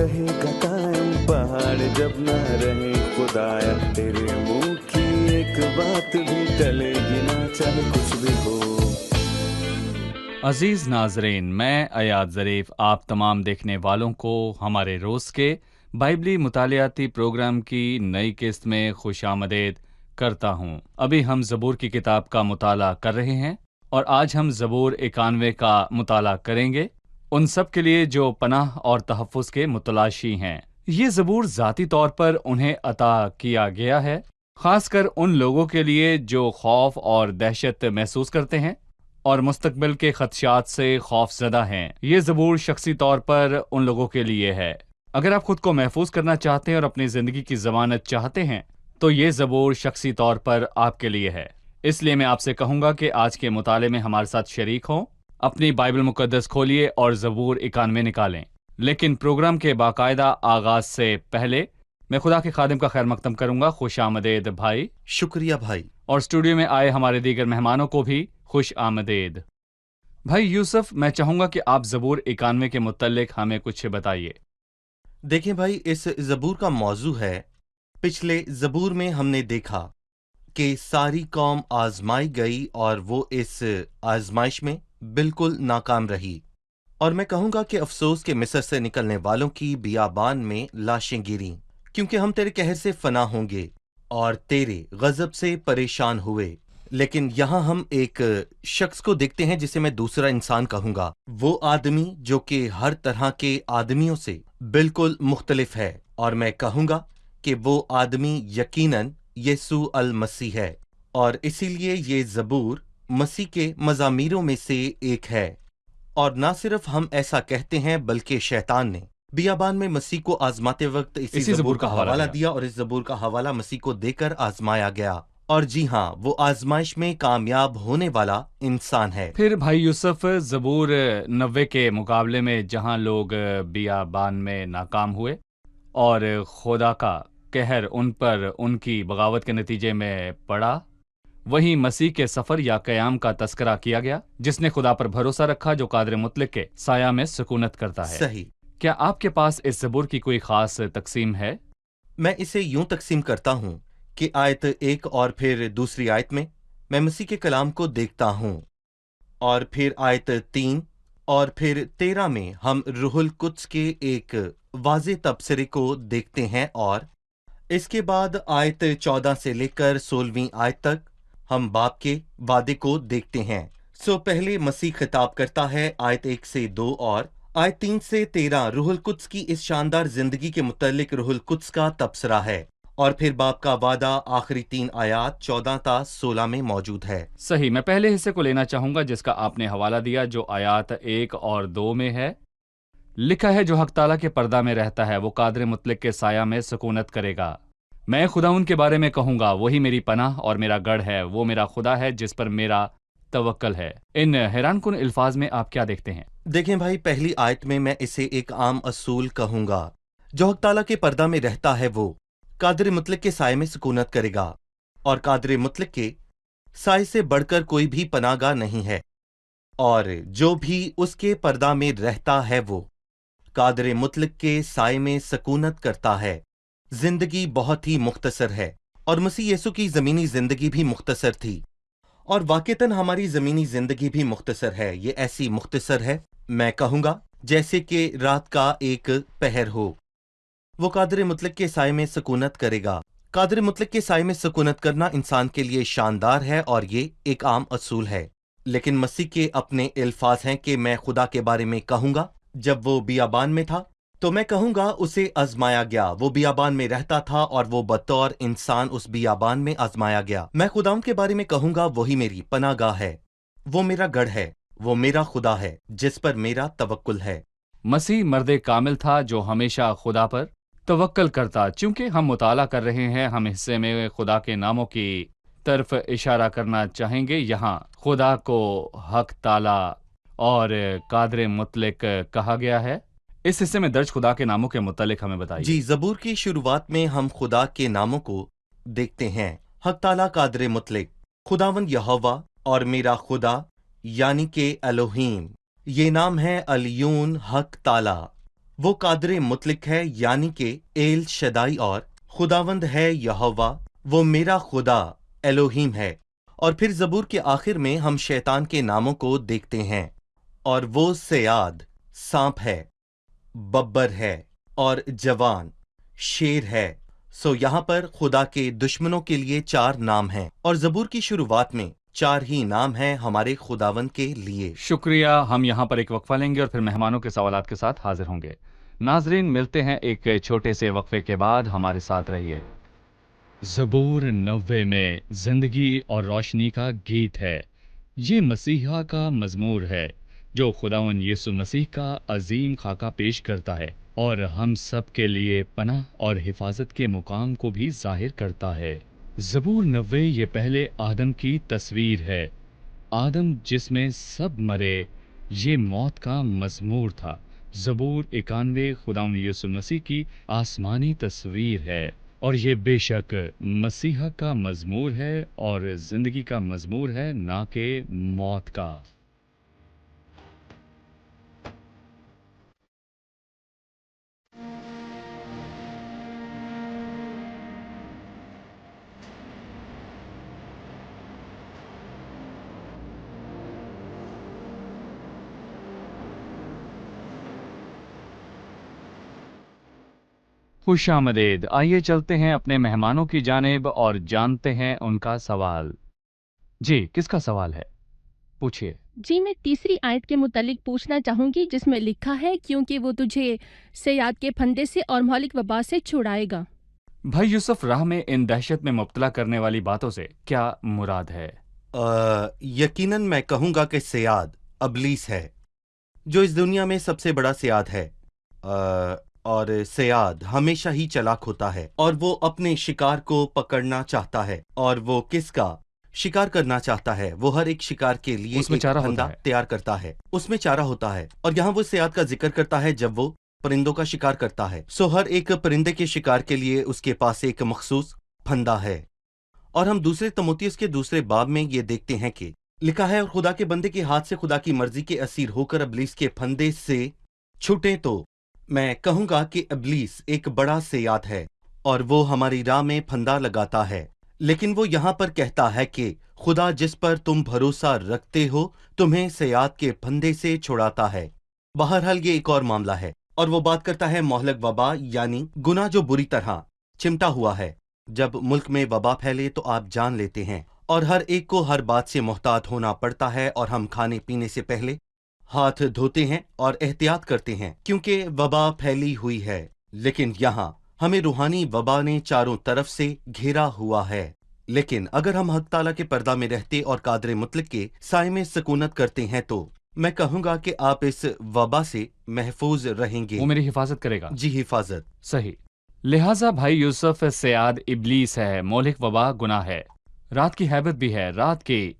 رہے گا قائم پہاڑ جب نہ رہے خدایا، تیرے منہ کی ایک بات بھی ٹلے گی نہ چاہے کچھ بھی ہو۔ عزیز ناظرین، میں ایاد ظریف آپ تمام دیکھنے والوں کو ہمارے روز کے بائبلی مطالعاتی پروگرام کی نئی قسط میں خوش آمدید کرتا ہوں۔ ابھی ہم زبور کی کتاب کا مطالعہ کر رہے ہیں اور آج ہم زبور 91 کا مطالعہ کریں گے، ان سب کے لیے جو پناہ اور تحفظ کے متلاشی ہیں۔ یہ زبور ذاتی طور پر انہیں عطا کیا گیا ہے، خاص کر ان لوگوں کے لیے جو خوف اور دہشت محسوس کرتے ہیں اور مستقبل کے خدشات سے خوف زدہ ہیں۔ یہ زبور شخصی طور پر ان لوگوں کے لیے ہے۔ اگر آپ خود کو محفوظ کرنا چاہتے ہیں اور اپنی زندگی کی ضمانت چاہتے ہیں تو یہ زبور شخصی طور پر آپ کے لیے ہے۔ اس لیے میں آپ سے کہوں گا کہ آج کے مطالعے میں ہمارے ساتھ شریک ہوں، اپنی بائبل مقدس کھولیے اور زبور 91 نکالیں۔ لیکن پروگرام کے باقاعدہ آغاز سے پہلے میں خدا کے خادم کا خیر مقدم کروں گا۔ خوش آمدید بھائی۔ شکریہ بھائی۔ اور اسٹوڈیو میں آئے ہمارے دیگر مہمانوں کو بھی خوش آمدید۔ بھائی یوسف، میں چاہوں گا کہ آپ زبور 91 کے متعلق ہمیں کچھ بتائیے۔ دیکھیں بھائی، اس زبور کا موضوع ہے، پچھلے زبور میں ہم نے دیکھا کہ ساری قوم آزمائی گئی اور وہ اس آزمائش میں بالکل ناکام رہی، اور میں کہوں گا کہ افسوس کہ مصر سے نکلنے والوں کی بیابان میں لاشیں گریں، کیونکہ ہم تیرے قہر سے فنا ہوں گے اور تیرے غضب سے پریشان ہوئے۔ لیکن یہاں ہم ایک شخص کو دیکھتے ہیں جسے میں دوسرا انسان کہوں گا، وہ آدمی جو کہ ہر طرح کے آدمیوں سے بالکل مختلف ہے، اور میں کہوں گا کہ وہ آدمی یقیناً یسوع المسیح ہے، اور اسی لیے یہ زبور مسیح کے مزامیروں میں سے ایک ہے۔ اور نہ صرف ہم ایسا کہتے ہیں بلکہ شیطان نے بیابان میں مسیح کو آزماتے وقت اسی زبور کا حوالہ دیا، اور اس زبور کا حوالہ مسیح کو دے کر آزمایا گیا، اور جی ہاں، وہ آزمائش میں کامیاب ہونے والا انسان ہے۔ پھر بھائی یوسف، زبور 90 کے مقابلے میں جہاں لوگ بیابان میں ناکام ہوئے اور خدا کا قہر ان پر ان کی بغاوت کے نتیجے میں پڑا، وہیں مسیح کے سفر یا قیام کا تذکرہ کیا گیا، جس نے خدا پر بھروسہ رکھا جو قادر مطلق کے سایہ میں سکونت کرتا ہے۔ صحیح۔ کیا آپ کے پاس اس زبور کی کوئی خاص تقسیم ہے؟ میں اسے یوں تقسیم کرتا ہوں کہ آیت 1 اور پھر دوسری آیت میں مسیح کے کلام کو دیکھتا ہوں، اور پھر آیت 3 اور پھر 13 میں ہم روح القدس کے ایک واضح تبصرے کو دیکھتے ہیں، اور اس کے بعد آیت 14 سے لے کر 16ویں آیت تک ہم باپ کے وعدے کو دیکھتے ہیں۔ پہلے مسیح خطاب کرتا ہے آیت 1 سے 2 اور آیت 3 سے 13 روح القدس کی اس شاندار زندگی کے متعلق روح القدس کا تبصرہ ہے، اور پھر باپ کا وعدہ آخری 3 آیات 14 تا 16 میں موجود ہے۔ صحیح، میں پہلے حصے کو لینا چاہوں گا جس کا آپ نے حوالہ دیا، جو آیات 1 اور 2 میں ہے۔ لکھا ہے، جو حق تعالیٰ کے پردہ میں رہتا ہے وہ قادر مطلق کے سایہ میں سکونت کرے گا۔ میں خدا ان کے بارے میں کہوں گا، وہی میری پناہ اور میرا گڑھ ہے، وہ میرا خدا ہے جس پر میرا توکل ہے۔ ان حیران کن الفاظ میں آپ کیا دیکھتے ہیں؟ دیکھیں بھائی، پہلی آیت میں اسے ایک عام اصول کہوں گا، جو حق تعالیٰ کے پردہ میں رہتا ہے وہ قادر مطلق کے سائے میں سکونت کرے گا، اور قادر مطلق کے سائے سے بڑھ کر کوئی بھی پناہ گاہ نہیں ہے، اور جو بھی اس کے پردہ میں رہتا ہے وہ قادر مطلق کے سائے میں سکونت کرتا ہے۔ زندگی بہت ہی مختصر ہے، اور مسیح یسوع کی زمینی زندگی بھی مختصر تھی، اور واقعتاً ہماری زمینی زندگی بھی مختصر ہے۔ یہ ایسی مختصر ہے، میں کہوں گا جیسے کہ رات کا ایک پہر ہو۔ وہ قادر مطلق کے سائے میں سکونت کرے گا۔ قادر مطلق کے سائے میں سکونت کرنا انسان کے لیے شاندار ہے، اور یہ ایک عام اصول ہے، لیکن مسیح کے اپنے الفاظ ہیں کہ میں خدا کے بارے میں کہوں گا۔ جب وہ بیابان میں تھا تو میں کہوں گا اسے آزمایا گیا، وہ بیابان میں رہتا تھا اور وہ بطور انسان اس بیابان میں آزمایا گیا۔ میں خداوند کے بارے میں کہوں گا، وہی میری پناہ گاہ ہے، وہ میرا گڑھ ہے، وہ میرا خدا ہے جس پر میرا توکل ہے۔ مسیح مرد کامل تھا جو ہمیشہ خدا پر توکل کرتا۔ چونکہ ہم مطالعہ کر رہے ہیں، ہم حصے میں خدا کے ناموں کی طرف اشارہ کرنا چاہیں گے۔ یہاں خدا کو حق تعالی اور قادر مطلق کہا گیا ہے۔ اس حصے میں درج خدا کے ناموں کے متعلق ہمیں بتائیے۔ جی، زبور کی شروعات میں ہم خدا کے ناموں کو دیکھتے ہیں۔ حق تعالیٰ قادر مطلق، خداوند یہوہ اور میرا خدا، یعنی کہ الوہیم۔ یہ نام ہے الیون حق تعالیٰ، وہ قادر مطلق ہے یعنی کہ ایل شدائی، اور خداوند ہے یہوہ، وہ میرا خدا ایلوہیم ہے۔ اور پھر زبور کے آخر میں ہم شیطان کے ناموں کو دیکھتے ہیں، اور وہ سیاد سانپ ہے، ببر ہے اور جوان شیر ہے۔ سو یہاں پر خدا کے دشمنوں کے لیے 4 نام ہیں، اور زبور کی شروعات میں 4 ہی نام ہیں ہمارے خداوند کے لیے۔ شکریہ۔ ہم یہاں پر ایک وقفہ لیں گے اور پھر مہمانوں کے سوالات کے ساتھ حاضر ہوں گے۔ ناظرین، ملتے ہیں ایک چھوٹے سے وقفے کے بعد، ہمارے ساتھ رہیے۔ زبور 90 میں زندگی اور روشنی کا گیت ہے۔ یہ مسیحا کا مزمور ہے جو خداوند یسوع مسیح کا عظیم خاکہ پیش کرتا ہے اور ہم سب کے لیے پناہ اور حفاظت کے مقام کو بھی ظاہر کرتا ہے۔ زبور 90 یہ پہلے آدم کی تصویر ہے۔ آدم جس میں سب مرے، یہ موت کا مزمور تھا۔ زبور 91 خداوند یسوع مسیح کی آسمانی تصویر ہے، اور یہ بے شک مسیحا کا مزمور ہے اور زندگی کا مزمور ہے، نہ کہ موت کا۔ خوش آمدید۔ آئیے چلتے ہیں اپنے مہمانوں کی جانب اور جانتے ہیں ان کا سوال۔ جی، کس کا سوال ہے؟ پوچھئے۔ جی، میں تیسری آیت کے متعلق پوچھنا چاہوں گی جس میں لکھا ہے کیونکہ وہ تجھے سیاد کے پھندے سے اور مہلک وبا سے چھڑائے گا۔ بھائی یوسف، راہ میں ان دہشت میں مبتلا کرنے والی باتوں سے کیا مراد ہے؟ یقیناً میں کہوں گا کہ سیاد ابلیس ہے، جو اس دنیا میں سب سے بڑا سیاد ہے۔ اور سیاد ہمیشہ ہی چالاک ہوتا ہے، اور وہ اپنے شکار کو پکڑنا چاہتا ہے۔ اور وہ کس کا شکار کرنا چاہتا ہے؟ وہ ہر ایک شکار کے لیے اس میں ایک چارہ ہوتا پھندا ہے۔ تیار کرتا ہے، اس میں چارہ ہوتا ہے۔ اور یہاں وہ سیاد کا ذکر کرتا ہے جب وہ پرندوں کا شکار کرتا ہے۔ سو ہر ایک پرندے کے شکار کے لیے اس کے پاس ایک مخصوص پھندا ہے۔ اور ہم دوسرے تموتیوس کے دوسرے باب میں یہ دیکھتے ہیں کہ لکھا ہے، اور خدا کے بندے کے ہاتھ سے خدا کی مرضی کے اسیر ہو کر ابلیس کے پھندے سے چھوٹیں۔ تو میں کہوں گا کہ ابلیس ایک بڑا سیاد ہے، اور وہ ہماری راہ میں پھندا لگاتا ہے۔ لیکن وہ یہاں پر کہتا ہے کہ خدا جس پر تم بھروسہ رکھتے ہو تمہیں سیاد کے پھندے سے چھڑاتا ہے۔ بہرحال یہ ایک اور معاملہ ہے، اور وہ بات کرتا ہے مہلک وبا، یعنی گناہ جو بری طرح چمٹا ہوا ہے۔ جب ملک میں وبا پھیلے تو آپ جان لیتے ہیں، اور ہر ایک کو ہر بات سے محتاط ہونا پڑتا ہے، اور ہم کھانے پینے سے پہلے ہاتھ دھوتے ہیں اور احتیاط کرتے ہیں کیونکہ وبا پھیلی ہوئی ہے۔ لیکن یہاں ہمیں روحانی وبا نے چاروں طرف سے گھیرا ہوا ہے۔ لیکن اگر ہم حق تعالیٰ کے پردہ میں رہتے اور قادر مطلق کے سائے میں سکونت کرتے ہیں تو میں کہوں گا کہ آپ اس وبا سے محفوظ رہیں گے۔ وہ میری حفاظت کرے گا۔ جی، حفاظت۔ صحیح۔ لہٰذا بھائی یوسف، سیاد ابلیس ہے، مہلک وبا گناہ ہے، رات کی ہیبت بھی ہے۔ رات کی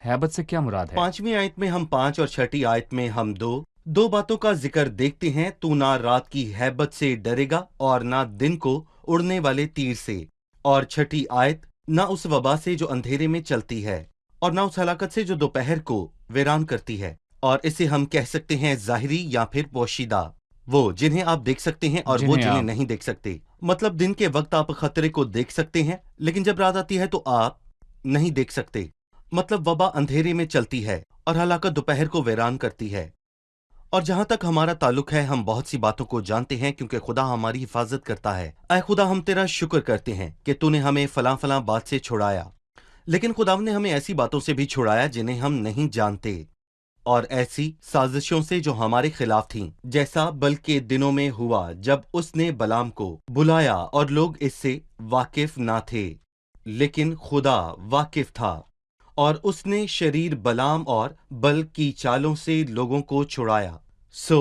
ہیبت سے کیا مراد ہے؟ 5ویں آیت میں ہم 5 اور 6ٹھی آیت میں ہم دو باتوں کا ذکر دیکھتے ہیں۔ تو نہ رات کی ہیبت سے ڈرے گا اور نہ دن کو اڑنے والے تیر سے۔ اور 6ٹھی آیت، نہ اس وبا سے جو اندھیرے میں چلتی ہے، اور نہ اس ہلاکت سے جو دوپہر کو ویران کرتی ہے۔ اور اسے ہم کہہ سکتے ہیں ظاہری یا پھر پوشیدہ، وہ جنہیں آپ دیکھ سکتے ہیں اور وہ جنہیں نہیں دیکھ سکتے۔ مطلب دن کے وقت آپ خطرے کو دیکھ سکتے ہیں، لیکن جب رات آتی ہے تو آپ نہیں دیکھ سکتے۔ مطلب وبا اندھیرے میں چلتی ہے اور ہلاکت دوپہر کو ویران کرتی ہے۔ اور جہاں تک ہمارا تعلق ہے، ہم بہت سی باتوں کو جانتے ہیں کیونکہ خدا ہماری حفاظت کرتا ہے۔ اے خدا، ہم تیرا شکر کرتے ہیں کہ تو نے ہمیں فلاں فلاں بات سے چھڑایا، لیکن خدا نے ہمیں ایسی باتوں سے بھی چھڑایا جنہیں ہم نہیں جانتے، اور ایسی سازشوں سے جو ہمارے خلاف تھیں، جیسا بلکہ دنوں میں ہوا جب اس نے بلام کو بلایا اور لوگ اس سے واقف نہ تھے، لیکن خدا واقف تھا، اور اس نے شریر بلام اور بل کی چالوں سے لوگوں کو چھڑایا۔ سو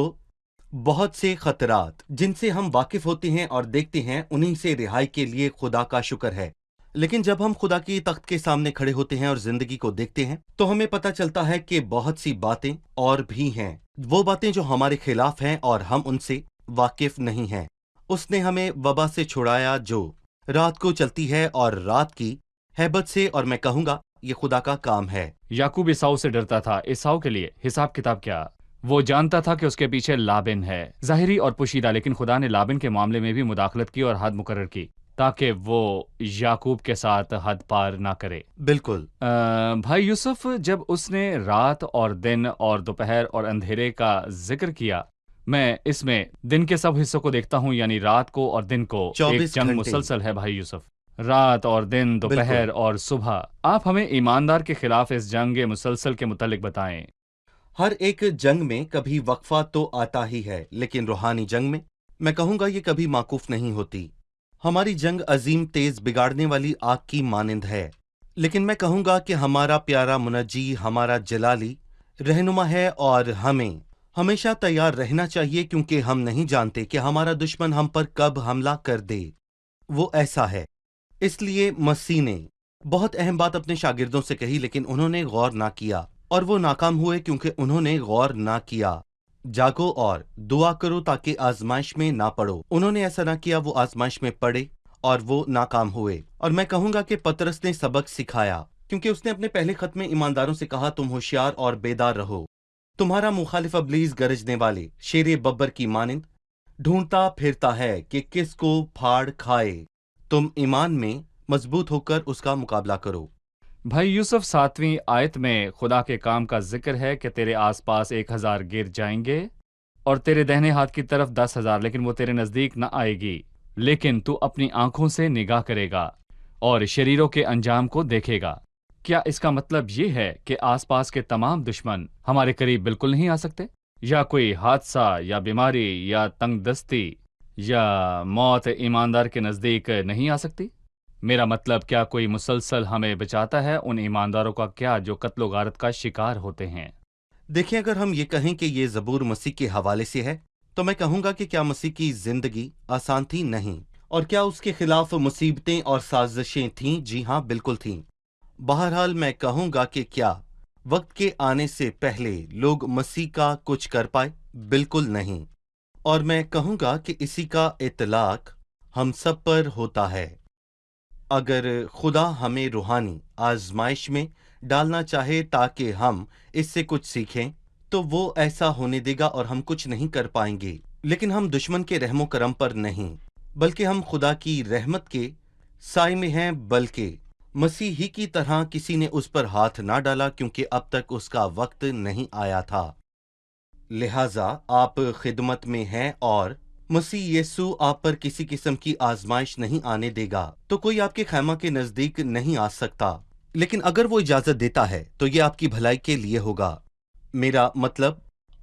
بہت سے خطرات جن سے ہم واقف ہوتے ہیں اور دیکھتے ہیں، انہی سے رہائی کے لیے خدا کا شکر ہے۔ لیکن جب ہم خدا کی تخت کے سامنے کھڑے ہوتے ہیں اور زندگی کو دیکھتے ہیں تو ہمیں پتہ چلتا ہے کہ بہت سی باتیں اور بھی ہیں، وہ باتیں جو ہمارے خلاف ہیں اور ہم ان سے واقف نہیں ہیں۔ اس نے ہمیں وبا سے چھڑایا جو رات کو چلتی ہے، اور رات کی ہیبت سے، اور میں کہوں گا یہ خدا کا کام ہے۔ یعقوب عیساؤ سے ڈرتا تھا، عیساؤ کے لیے حساب کتاب کیا؟ وہ جانتا تھا کہ اس کے پیچھے لابن ہے، ظاہری اور پوشیدہ، لیکن خدا نے لابن کے معاملے میں بھی مداخلت کی اور حد مقرر کی تاکہ وہ یعقوب کے ساتھ حد پار نہ کرے۔ بالکل۔ بھائی یوسف، جب اس نے رات اور دن اور دوپہر اور اندھیرے کا ذکر کیا، میں اس میں دن کے سب حصوں کو دیکھتا ہوں، یعنی رات کو اور دن کو۔ ایک 24 جنگ گھنٹے۔ مسلسل ہے بھائی یوسف، رات اور دن، دوپہر بالکل۔ اور صبح۔ آپ ہمیں ایماندار کے خلاف اس جنگ مسلسل کے متعلق بتائیں۔ ہر ایک جنگ میں کبھی وقفہ تو آتا ہی ہے، لیکن روحانی جنگ میں کہوں گا یہ کبھی موقوف نہیں ہوتی۔ ہماری جنگ عظیم تیز بگاڑنے والی آگ کی مانند ہے، لیکن میں کہوں گا کہ ہمارا پیارا منجی، ہمارا جلالی رہنما ہے، اور ہمیں ہمیشہ تیار رہنا چاہیے، کیونکہ ہم نہیں جانتے کہ ہمارا دشمن ہم پر کب حملہ کر دے۔ وہ ایسا ہے۔ اس لیے مسیح نے بہت اہم بات اپنے شاگردوں سے کہی، لیکن انہوں نے غور نہ کیا، اور وہ ناکام ہوئے کیونکہ انہوں نے غور نہ کیا۔ جاگو اور دعا کرو تاکہ آزمائش میں نہ پڑو۔ انہوں نے ایسا نہ کیا، وہ آزمائش میں پڑے اور وہ ناکام ہوئے۔ اور میں کہوں گا کہ پترس نے سبق سکھایا، کیونکہ اس نے اپنے پہلے خط میں ایمانداروں سے کہا، تم ہوشیار اور بیدار رہو، تمہارا مخالف ابلیس گرجنے والے شیر ببر کی مانند ڈھونڈتا پھرتا ہے کہ کس کو پھاڑ کھائے۔ تم ایمان میں مضبوط ہو کر اس کا مقابلہ کرو۔ بھائی یوسف، 7ویں آیت میں خدا کے کام کا ذکر ہے کہ تیرے آس پاس 1000 گر جائیں گے اور تیرے دہنے ہاتھ کی طرف 10,000، لیکن وہ تیرے نزدیک نہ آئے گی، لیکن تو اپنی آنکھوں سے نگاہ کرے گا اور شریروں کے انجام کو دیکھے گا۔ کیا اس کا مطلب یہ ہے کہ آس پاس کے تمام دشمن ہمارے قریب بالکل نہیں آ سکتے، یا کوئی حادثہ یا بیماری یا تنگ دستی یا موت ایماندار کے نزدیک نہیں آ سکتی؟ میرا مطلب، کیا کوئی مسلسل ہمیں بچاتا ہے ان ایمانداروں کا کیا جو قتل و غارت کا شکار ہوتے ہیں؟ دیکھیں، اگر ہم یہ کہیں کہ یہ زبور مسیح کے حوالے سے ہے، تو میں کہوں گا کہ کیا مسیح کی زندگی آسان تھی؟ نہیں۔ اور کیا اس کے خلاف مصیبتیں اور سازشیں تھیں؟ جی ہاں، بالکل تھیں۔ بہرحال میں کہوں گا کہ کیا وقت کے آنے سے پہلے لوگ مسیح کا کچھ کر پائے؟ بالکل نہیں۔ اور میں کہوں گا کہ اسی کا اطلاق ہم سب پر ہوتا ہے۔ اگر خدا ہمیں روحانی آزمائش میں ڈالنا چاہے تاکہ ہم اس سے کچھ سیکھیں، تو وہ ایسا ہونے دے گا اور ہم کچھ نہیں کر پائیں گے، لیکن ہم دشمن کے رحم و کرم پر نہیں، بلکہ ہم خدا کی رحمت کے سائے میں ہیں، بلکہ مسیح ہی کی طرح کسی نے اس پر ہاتھ نہ ڈالا، کیونکہ اب تک اس کا وقت نہیں آیا تھا۔ لہٰذا آپ خدمت میں ہیں اور مسیح یسوع آپ پر کسی قسم کی آزمائش نہیں آنے دے گا، تو کوئی آپ کے خیمہ کے نزدیک نہیں آ سکتا، لیکن اگر وہ اجازت دیتا ہے تو یہ آپ کی بھلائی کے لیے ہوگا۔ میرا مطلب،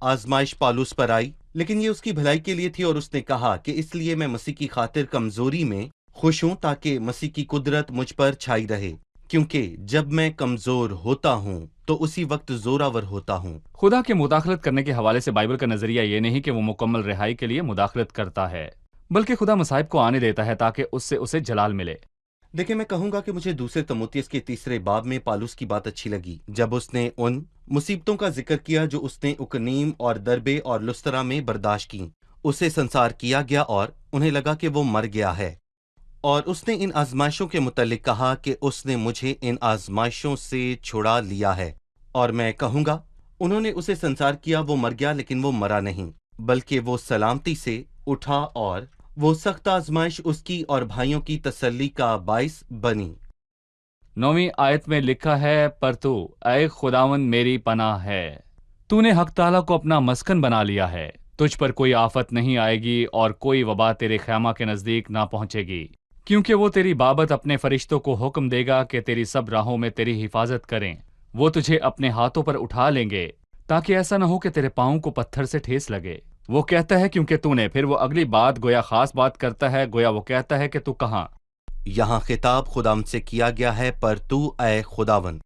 آزمائش پالوس پر آئی، لیکن یہ اس کی بھلائی کے لیے تھی، اور اس نے کہا کہ اس لیے میں مسیح کی خاطر کمزوری میں خوش ہوں تاکہ مسیح کی قدرت مجھ پر چھائی رہے، کیونکہ جب میں کمزور ہوتا ہوں تو اسی وقت زوراور ہوتا ہوں۔ خدا کے مداخلت کرنے کے حوالے سے بائبل کا نظریہ یہ نہیں کہ وہ مکمل رہائی کے لیے مداخلت کرتا ہے، بلکہ خدا مصائب کو آنے دیتا ہے تاکہ اس سے اسے جلال ملے۔ دیکھیں، میں کہوں گا کہ مجھے دوسرے تموتیس کے 3 باب میں پالوس کی بات اچھی لگی، جب اس نے ان مصیبتوں کا ذکر کیا جو اس نے اکنیم اور دربے اور لسترا میں برداشت کی۔ اسے سنسار کیا گیا اور انہیں لگا کہ وہ مر گیا ہے، اور اس نے ان آزمائشوں کے متعلق کہا کہ اس نے مجھے ان آزمائشوں سے چھڑا لیا ہے، اور میں کہوں گا انہوں نے اسے سنسار کیا، وہ مر گیا، لیکن وہ مرا نہیں، بلکہ وہ سلامتی سے اٹھا، اور وہ سخت آزمائش اس کی اور بھائیوں کی تسلی کا باعث بنی۔ 9ویں آیت میں لکھا ہے، پر تو اے خداوند میری پناہ ہے، تو نے حق تعالیٰ کو اپنا مسکن بنا لیا ہے، تجھ پر کوئی آفت نہیں آئے گی اور کوئی وبا تیرے خیمہ کے نزدیک نہ پہنچے گی، کیونکہ وہ تیری بابت اپنے فرشتوں کو حکم دے گا کہ تیری سب راہوں میں تیری حفاظت کریں، وہ تجھے اپنے ہاتھوں پر اٹھا لیں گے تاکہ ایسا نہ ہو کہ تیرے پاؤں کو پتھر سے ٹھیس لگے۔ وہ کہتا ہے کیونکہ تو نے، پھر وہ اگلی بات گویا خاص بات کرتا ہے، گویا وہ کہتا ہے کہ تو کہاں۔ یہاں خطاب خداوند سے کیا گیا ہے، پر تو اے خداوند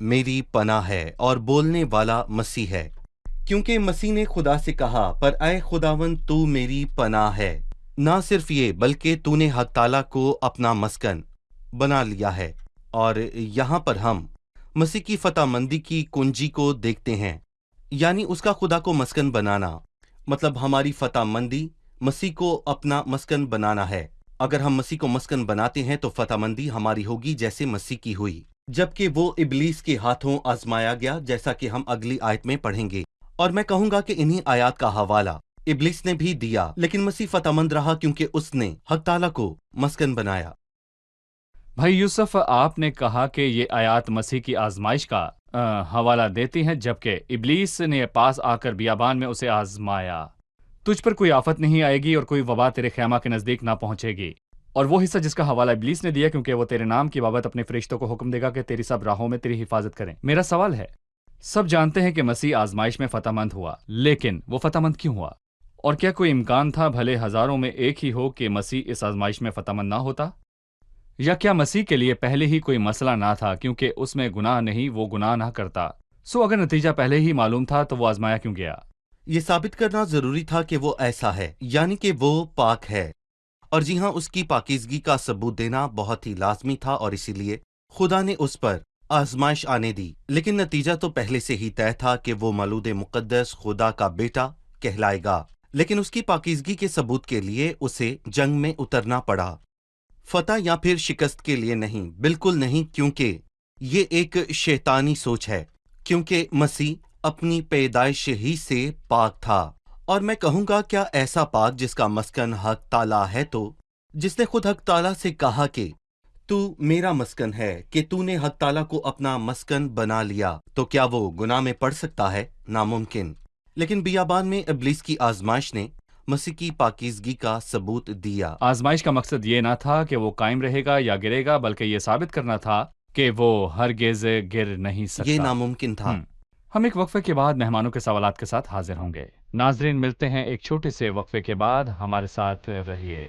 میری پناہ ہے، اور بولنے والا مسیح ہے، کیونکہ مسیح نے خدا سے کہا، پر اے خداوند تو میری پناہ ہے۔ نہ صرف یہ، بلکہ تو نے حق تعالیٰ کو اپنا مسکن بنا لیا ہے، اور یہاں پر ہم مسیح کی فتح مندی کی کنجی کو دیکھتے ہیں، یعنی اس کا خدا کو مسکن بنانا، مطلب ہماری فتح مندی مسیح کو اپنا مسکن بنانا ہے۔ اگر ہم مسیح کو مسکن بناتے ہیں تو فتح مندی ہماری ہوگی جیسے مسیح کی ہوئی، جبکہ وہ ابلیس کے ہاتھوں آزمایا گیا، جیسا کہ ہم اگلی آیت میں پڑھیں گے۔ اور میں کہوں گا کہ انہی آیات کا حوالہ ابلیس نے بھی دیا، لیکن مسیح فتح رہا کیونکہ اس نے حق تعالیٰ کو مسکن بنایا۔ بھائی یوسف، آپ نے کہا کہ یہ آیات مسیح کی آزمائش کا حوالہ دیتی ہیں، جبکہ ابلیس نے پاس آ کر بیابان میں اسے آزمایا۔ تجھ پر کوئی آفت نہیں آئے گی اور کوئی وبا تیرے خیمہ کے نزدیک نہ پہنچے گی۔ اور وہ حصہ جس کا حوالہ ابلیس نے دیا، کیونکہ وہ تیرے نام کی بابت اپنے فرشتوں کو حکم دے گا کہ تیری سب راہوں میں تیری حفاظت کریں۔ میرا سوال ہے، سب جانتے ہیں کہ مسیح آزمائش میں فتح مند ہوا، لیکن وہ فتح مند کیوں ہوا؟ اور کیا کوئی امکان تھا بھلے ہزاروں میں ایک ہی ہو کہ مسیح اس آزمائش میں فتح مند نہ ہوتا؟ یا کیا مسیح کے لیے پہلے ہی کوئی مسئلہ نہ تھا کیونکہ اس میں گناہ نہیں، وہ گناہ نہ کرتا؟ اگر نتیجہ پہلے ہی معلوم تھا تو وہ آزمایا کیوں گیا؟ یہ ثابت کرنا ضروری تھا کہ وہ ایسا ہے، یعنی کہ وہ پاک ہے، اور جی ہاں، اس کی پاکیزگی کا ثبوت دینا بہت ہی لازمی تھا، اور اسی لیے خدا نے اس پر آزمائش آنے دی۔ لیکن نتیجہ تو پہلے سے ہی طے تھا کہ وہ مولود مقدس خدا کا بیٹا کہلائے گا، لیکن اس کی پاکیزگی کے ثبوت کے لیے اسے جنگ میں اترنا پڑا۔ فتح یا پھر شکست کے لیے نہیں، بالکل نہیں، کیونکہ یہ ایک شیطانی سوچ ہے، کیونکہ مسیح اپنی پیدائش ہی سے پاک تھا۔ اور میں کہوں گا، کیا ایسا پاک جس کا مسکن حق تعالیٰ ہے، تو جس نے خود حق تعالیٰ سے کہا کہ تو میرا مسکن ہے، کہ تو نے حق تعالیٰ کو اپنا مسکن بنا لیا، تو کیا وہ گناہ میں پڑ سکتا ہے؟ ناممکن۔ لیکن بیابان میں ابلیس کی آزمائش نے مسیح کی پاکیزگی کا ثبوت دیا۔ آزمائش کا مقصد یہ نہ تھا کہ وہ قائم رہے گا یا گرے گا، بلکہ یہ ثابت کرنا تھا کہ وہ ہرگز گر نہیں سکتا۔ یہ ناممکن تھا۔ ہم ایک وقفے کے بعد مہمانوں کے سوالات کے ساتھ حاضر ہوں گے۔ ناظرین، ملتے ہیں ایک چھوٹے سے وقفے کے بعد، ہمارے ساتھ رہیے۔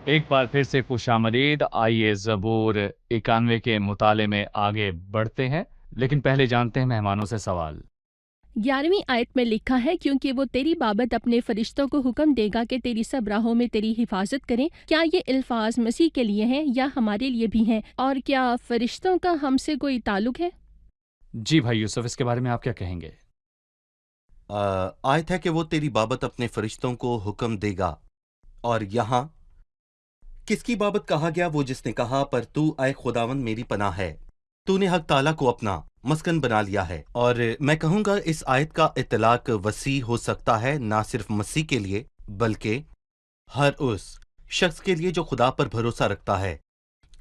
ایک بار پھر سے خوش آمدید۔ آئیے زبور 91 کے مطالعے میں آگے بڑھتے ہیں، لیکن پہلے جانتے ہیں مہمانوں سے سوال۔ 11ویں آیت میں لکھا ہے، کیونکہ وہ تیری بابت اپنے فرشتوں کو حکم دے گا کہ تیری سب راہوں میں تیری حفاظت کریں۔ کیا یہ الفاظ مسیح کے لیے ہیں یا ہمارے لیے بھی ہیں؟ اور کیا فرشتوں کا ہم سے کوئی تعلق ہے؟ جی بھائی یوسف، اس کے بارے میں آپ کیا کہیں گے؟ آیت ہے کہ وہ تیری بابت اپنے فرشتوں کو حکم دے گا، اور یہاں کس کی بابت کہا گیا؟ وہ جس نے کہا، پر تو اے خداوند میری پناہ ہے، تو نے حق تعالیٰ کو اپنا مسکن بنا لیا ہے۔ اور میں کہوں گا، اس آیت کا اطلاق وسیع ہو سکتا ہے، نہ صرف مسیح کے لیے بلکہ ہر اس شخص کے لیے جو خدا پر بھروسہ رکھتا ہے۔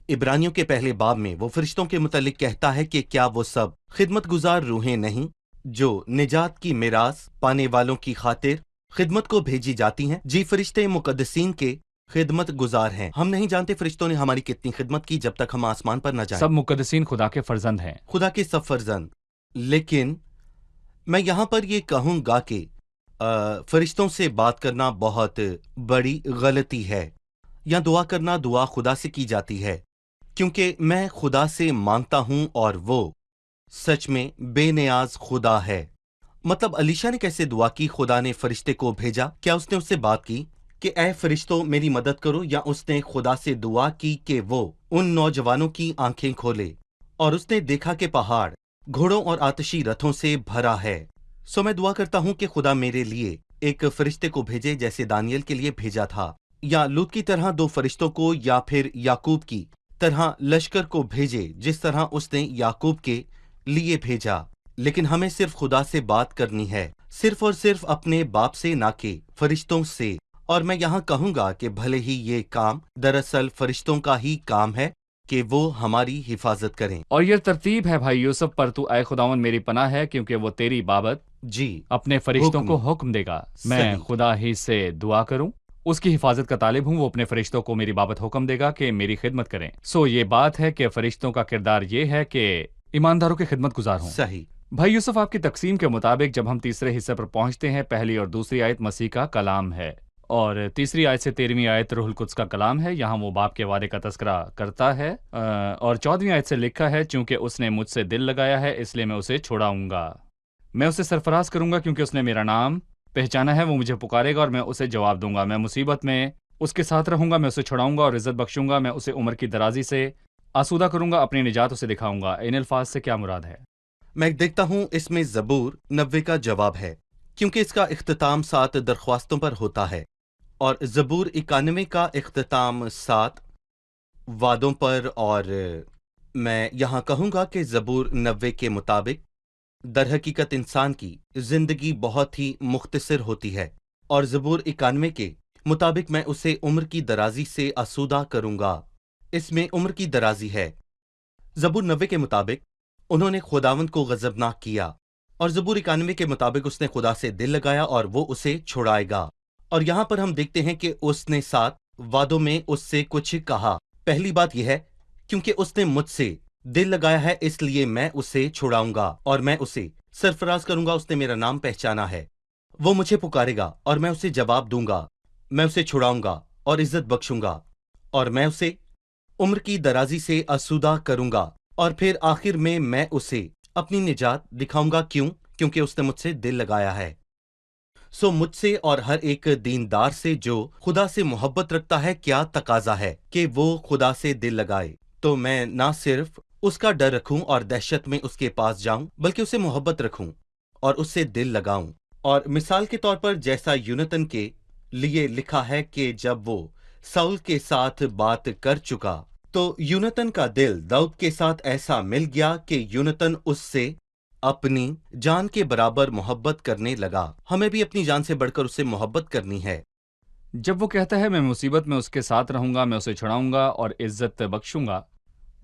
عبرانیوں کے پہلے باب میں وہ فرشتوں کے متعلق کہتا ہے کہ کیا وہ سب خدمت گزار روحیں نہیں جو نجات کی میراث پانے والوں کی خاطر خدمت کو بھیجی جاتی ہیں؟ جی، فرشتے مقدسین کے خدمت گزار ہیں۔ ہم نہیں جانتے فرشتوں نے ہماری کتنی خدمت کی جب تک ہم آسمان پر نہ جائیں۔ سب مقدسین خدا کے فرزند ہیں۔ خدا کے سب فرزند۔ لیکن میں یہاں پر یہ کہوں گا کہ فرشتوں سے بات کرنا بہت بڑی غلطی ہے، یا دعا کرنا دعا خدا سے کی جاتی ہے، کیونکہ میں خدا سے مانگتا ہوں اور وہ سچ میں بے نیاز خدا ہے۔ مطلب علیشا نے کیسے دعا کی؟ خدا نے فرشتے کو بھیجا، کیا اس نے اس سے بات کی کہ اے فرشتوں میری مدد کرو؟ یا اس نے خدا سے دعا کی کہ وہ ان نوجوانوں کی آنکھیں کھولے؟ اور اس نے دیکھا کہ پہاڑ گھوڑوں اور آتشی رتھوں سے بھرا ہے۔ میں دعا کرتا ہوں کہ خدا میرے لیے ایک فرشتے کو بھیجے جیسے دانیل کے لیے بھیجا تھا، یا لوط کی طرح 2 فرشتوں کو، یا پھر یعقوب کی طرح لشکر کو بھیجے جس طرح اس نے یعقوب کے لیے بھیجا۔ لیکن ہمیں صرف خدا سے بات کرنی ہے، صرف اور صرف اپنے باپ سے، نہ کہ فرشتوں سے۔ اور میں یہاں کہوں گا کہ بھلے ہی یہ کام دراصل فرشتوں کا ہی کام ہے کہ وہ ہماری حفاظت کریں۔ اور یہ ترتیب ہے بھائی یوسف، پر تو اے خداوند میری پناہ ہے، کیونکہ وہ تیری بابت جی اپنے فرشتوں کو حکم دے گا۔ میں صحیح۔ خدا ہی سے دعا کروں، اس کی حفاظت کا طالب ہوں، وہ اپنے فرشتوں کو میری بابت حکم دے گا کہ میری خدمت کریں۔ یہ بات ہے کہ فرشتوں کا کردار یہ ہے کہ ایمانداروں کی خدمت گزار ہوں۔ صحیح۔ بھائی یوسف، آپ کی تقسیم کے مطابق جب ہم تیسرے حصے پر پہنچتے ہیں، پہلی اور دوسری آیت مسیح کا کلام ہے، اور تیسری آیت سے 13ویں آیت روح القدس کا کلام ہے۔ یہاں وہ باپ کے وعدے کا تذکرہ کرتا ہے، اور 14ویں آیت سے لکھا ہے، چونکہ اس نے مجھ سے دل لگایا ہے اس لیے میں اسے چھڑاؤں گا، میں اسے سرفراز کروں گا، کیونکہ اس نے میرا نام پہچانا ہے، وہ مجھے پکارے گا اور میں اسے جواب دوں گا، میں مصیبت میں اس کے ساتھ رہوں گا، میں اسے چھڑاؤں گا اور عزت بخشوں گا، میں اسے عمر کی درازی سے آسودہ کروں گا، اپنی نجات اسے دکھاؤں گا۔ ان الفاظ سے کیا مراد ہے؟ میں دیکھتا ہوں اس میں زبور 90 کا جواب ہے، کیونکہ اس کا اختتام 7 درخواستوں پر ہوتا ہے، اور زبور 91 کا اختتام 7 وعدوں پر، اور میں یہاں کہوں گا کہ زبور 90 کے مطابق در حقیقت انسان کی زندگی بہت ہی مختصر ہوتی ہے، اور زبور 91 کے مطابق میں اسے عمر کی درازی سے آسودہ کروں گا۔ اس میں عمر کی درازی ہے۔ زبور 90 کے مطابق انہوں نے خداوند کو غضبناک کیا، اور زبور 91 کے مطابق اس نے خدا سے دل لگایا اور وہ اسے چھڑائے گا۔ اور یہاں پر ہم دیکھتے ہیں کہ اس نے 7 وعدوں میں اس سے کچھ کہا۔ پہلی بات یہ ہے، کیونکہ اس نے مجھ سے دل لگایا ہے اس لیے میں اسے چھڑاؤں گا اور میں اسے سرفراز کروں گا۔ اس نے میرا نام پہچانا ہے، وہ مجھے پکارے گا اور میں اسے جواب دوں گا۔ میں اسے چھڑاؤں گا اور عزت بخشوں گا، اور میں اسے عمر کی درازی سے آسودہ کروں گا، اور پھر آخر میں اسے اپنی نجات دکھاؤں گا۔ کیوں؟ کیونکہ اس نے مجھ سے دل لگایا ہے۔ سو مجھ سے اور ہر ایک دیندار سے جو خدا سے محبت رکھتا ہے، کیا تقاضا ہے کہ وہ خدا سے دل لگائے؟ تو میں نہ صرف اس کا ڈر رکھوں اور دہشت میں اس کے پاس جاؤں، بلکہ اسے محبت رکھوں اور اس سے دل لگاؤں۔ اور مثال کے طور پر جیسا یونتن کے لیے لکھا ہے کہ جب وہ ساؤل کے ساتھ بات کر چکا تو یونتن کا دل داؤد کے ساتھ ایسا مل گیا کہ یونتن اس سے اپنی جان کے برابر محبت کرنے لگا۔ ہمیں بھی اپنی جان سے بڑھ کر اس سے محبت کرنی ہے۔ جب وہ کہتا ہے میں مصیبت میں اس کے ساتھ رہوں گا، میں اسے چھڑاؤں گا اور عزت بخشوں گا،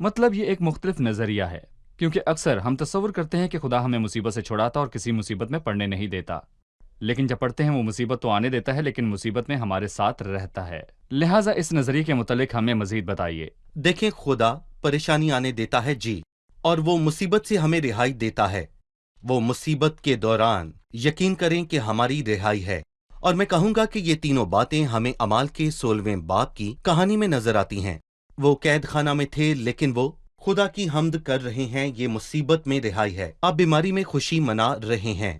مطلب یہ ایک مختلف نظریہ ہے، کیونکہ اکثر ہم تصور کرتے ہیں کہ خدا ہمیں مصیبت سے چھڑاتا اور کسی مصیبت میں پڑنے نہیں دیتا، لیکن جب پڑھتے ہیں وہ مصیبت تو آنے دیتا ہے لیکن مصیبت میں ہمارے ساتھ رہتا ہے۔ لہٰذا اس نظریے کے متعلق ہمیں مزید بتائیے۔ دیکھیں، خدا پریشانی آنے دیتا ہے جی، اور وہ مصیبت سے ہمیں رہائی دیتا ہے۔ وہ مصیبت کے دوران یقین کریں کہ ہماری رہائی ہے۔ اور میں کہوں گا کہ یہ تینوں باتیں ہمیں اعمال کے 16ویں باب کی کہانی میں نظر آتی ہیں۔ وہ قید خانہ میں تھے لیکن وہ خدا کی حمد کر رہے ہیں، یہ مصیبت میں رہائی ہے۔ آپ بیماری میں خوشی منا رہے ہیں،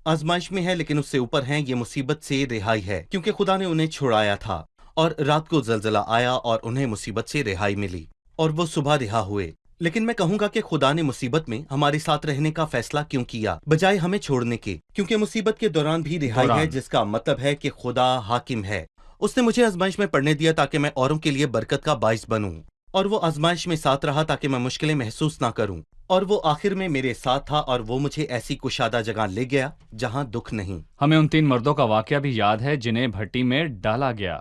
آزمائش میں ہے لیکن اس سے اوپر ہیں، یہ مصیبت سے رہائی ہے، کیونکہ خدا نے انہیں چھڑایا تھا۔ اور رات کو زلزلہ آیا اور انہیں مصیبت سے رہائی ملی اور وہ صبح رہا ہوئے۔ لیکن میں کہوں گا کہ خدا نے مصیبت میں ہمارے ساتھ رہنے کا فیصلہ کیوں کیا بجائے ہمیں چھوڑنے کے؟ کیونکہ مصیبت کے دوران بھی رہائی ہے، جس کا مطلب ہے کہ خدا حاکم ہے۔ اس نے مجھے آزمائش میں پڑنے دیا تاکہ میں اوروں کے لیے برکت کا باعث بنوں، اور وہ آزمائش میں ساتھ رہا تاکہ میں مشکلیں محسوس نہ کروں، اور وہ آخر میں میرے ساتھ تھا اور وہ مجھے ایسی کشادہ جگہ لے گیا جہاں دکھ نہیں۔ ہمیں ان 3 مردوں کا واقعہ بھی یاد ہے جنہیں بھٹی میں ڈالا گیا۔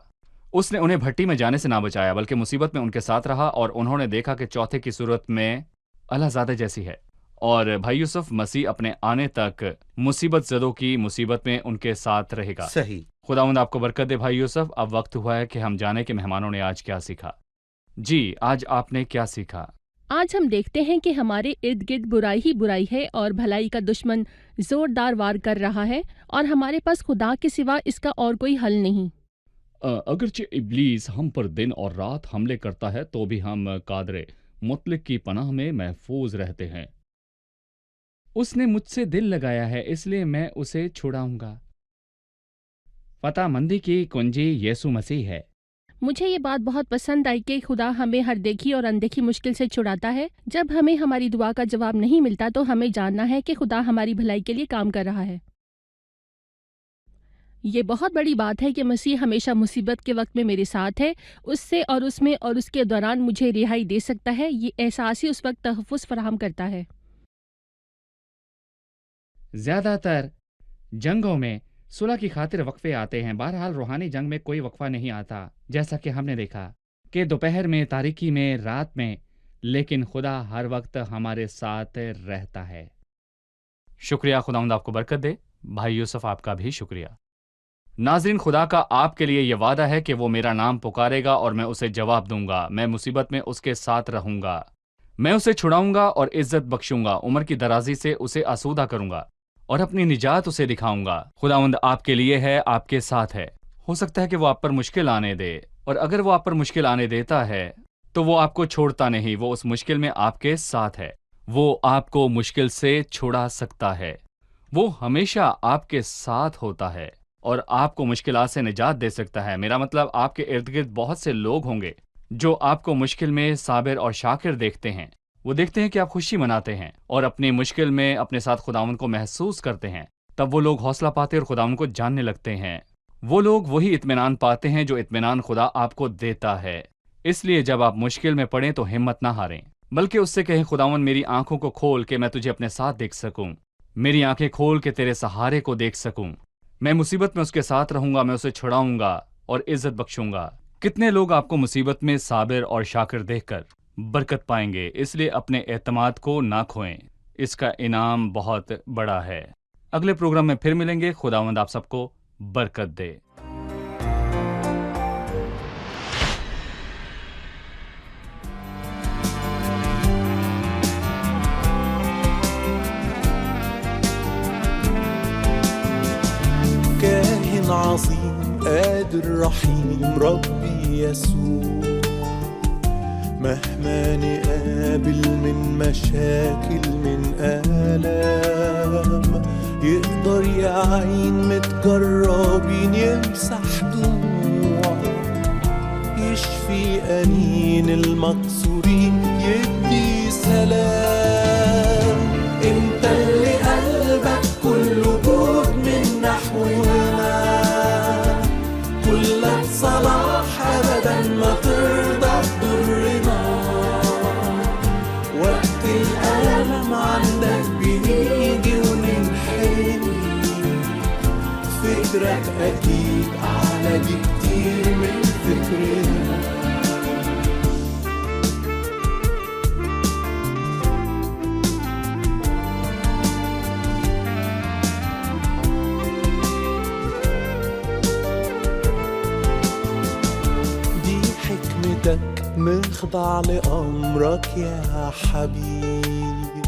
اس نے انہیں بھٹی میں جانے سے نہ بچایا بلکہ مصیبت میں ان کے ساتھ رہا، اور انہوں نے دیکھا کہ چوتھے کی صورت میں اللہ زادہ جیسی ہے، اور بھائی یوسف مسیح اپنے آنے تک مصیبت زدوں کی مصیبت میں ان کے ساتھ رہے گا۔ صحیح۔ خداوند آپ کو برکت دے بھائی یوسف۔ اب وقت ہوا ہے کہ ہم جانیں کہ مہمانوں نے آج کیا سیکھا۔ جی، آج آپ نے کیا سیکھا؟ آج ہم دیکھتے ہیں کہ ہمارے ارد گرد برائی ہی برائی ہے اور بھلائی کا دشمن زوردار وار کر رہا ہے، اور ہمارے پاس خدا کے سوا اس کا اور کوئی حل نہیں۔ اگرچہ ابلیس ہم پر دن اور رات حملے کرتا ہے تو بھی ہم قادر مطلق کی پناہ میں محفوظ رہتے ہیں۔ اس نے مجھ سے دل لگایا ہے اس لیے میں اسے چھڑاؤں گا۔ فتح مندی کی کنجی یسوع مسیح ہے۔ مجھے یہ بات بہت پسند آئی کہ خدا ہمیں ہر دیکھی اور اندیکھی مشکل سے چھڑاتا ہے۔ جب ہمیں ہماری دعا کا جواب نہیں ملتا تو ہمیں جاننا ہے کہ خدا ہماری بھلائی کے لیے کام کر رہا ہے۔ یہ بہت بڑی بات ہے کہ مسیح ہمیشہ مصیبت کے وقت میں میرے ساتھ ہے، اس سے اور اس میں اور اس کے دوران مجھے رہائی دے سکتا ہے۔ یہ احساس ہی اس وقت تحفظ فراہم کرتا ہے۔ زیادہ تر جنگوں میں صلح کی خاطر وقفے آتے ہیں، بہرحال روحانی جنگ میں کوئی وقفہ نہیں آتا، جیسا کہ ہم نے دیکھا کہ دوپہر میں، تاریکی میں، رات میں، لیکن خدا ہر وقت ہمارے ساتھ رہتا ہے۔ شکریہ، خداوند آپ کو برکت دے۔ بھائی یوسف آپ کا بھی شکریہ۔ ناظرین، خدا کا آپ کے لیے یہ وعدہ ہے کہ وہ میرا نام پکارے گا اور میں اسے جواب دوں گا، میں مصیبت میں اس کے ساتھ رہوں گا، میں اسے چھڑاؤں گا اور عزت بخشوں گا، عمر کی درازی سے اسے آسودہ کروں گا اور اپنی نجات اسے دکھاؤں گا۔ خداوند آپ کے لیے ہے، آپ کے ساتھ ہے۔ ہو سکتا ہے کہ وہ آپ پر مشکل آنے دے، اور اگر وہ آپ پر مشکل آنے دیتا ہے تو وہ آپ کو چھوڑتا نہیں، وہ اس مشکل میں آپ کے ساتھ ہے، وہ آپ کو مشکل سے چھڑا سکتا ہے، وہ ہمیشہ آپ کے ساتھ ہوتا ہے اور آپ کو مشکلات سے نجات دے سکتا ہے۔ میرا مطلب آپ کے ارد گرد بہت سے لوگ ہوں گے جو آپ کو مشکل میں صابر اور شاکر دیکھتے ہیں، وہ دیکھتے ہیں کہ آپ خوشی مناتے ہیں اور اپنی مشکل میں اپنے ساتھ خداوند کو محسوس کرتے ہیں، تب وہ لوگ حوصلہ پاتے اور خداوند کو جاننے لگتے ہیں۔ وہ لوگ وہی اطمینان پاتے ہیں جو اطمینان خدا آپ کو دیتا ہے۔ اس لیے جب آپ مشکل میں پڑیں تو ہمت نہ ہاریں، بلکہ اس سے کہیں خداوند میری آنکھوں کو کھول کہ میں تجھے اپنے ساتھ دیکھ سکوں، میری آنکھیں کھول کے تیرے سہارے کو دیکھ سکوں، میں مصیبت میں اس کے ساتھ رہوں گا، میں اسے چھڑاؤں گا اور عزت بخشوں گا۔ کتنے لوگ آپ کو مصیبت میں صابر اور شاکر دیکھ کر برکت پائیں گے، اس لیے اپنے اعتماد کو نہ کھوئیں، اس کا انعام بہت بڑا ہے۔ اگلے پروگرام میں پھر ملیں گے۔ خداوند آپ سب کو برکت دے۔ كاهن عظيم قادر رحيم ربي يسوع، مهما نقابل من مشاكل من آلام، يقدر يعين متجربين، يمسح دموع، يشفي أنين المكسورين، يدي سلام. انت اللي قلبك كله جود من نحونا، كلك صلاح أبدا ما ترضى تضرنا، وقت الألم عندك بنيجي وننحني، فكرك أكيد أعلى بكتير من فكرنا. مخضع لأمرك يا حبيب،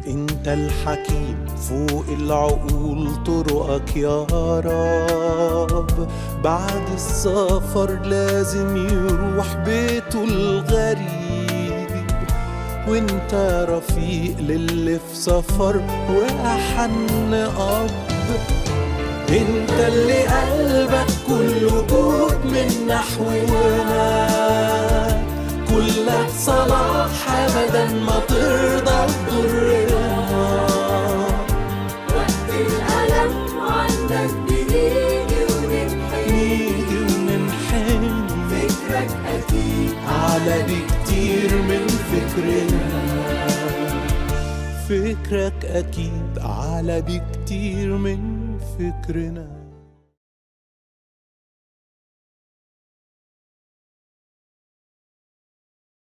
انت الحكيم فوق العقول طرقك يا رب، بعد السفر لازم يروح بيته الغريب، وانت رفيق للي في سفر وأحن أب. انت اللي قلبك كله جود من نحونا، كلك صلاح أبدا ما ترضى تضرنا، وقت الألم عندك بنيجي وننحني، فكرك أكيد أعلى بكتير من فكرنا، فكرك أكيد أعلى بكتير من فكرنا.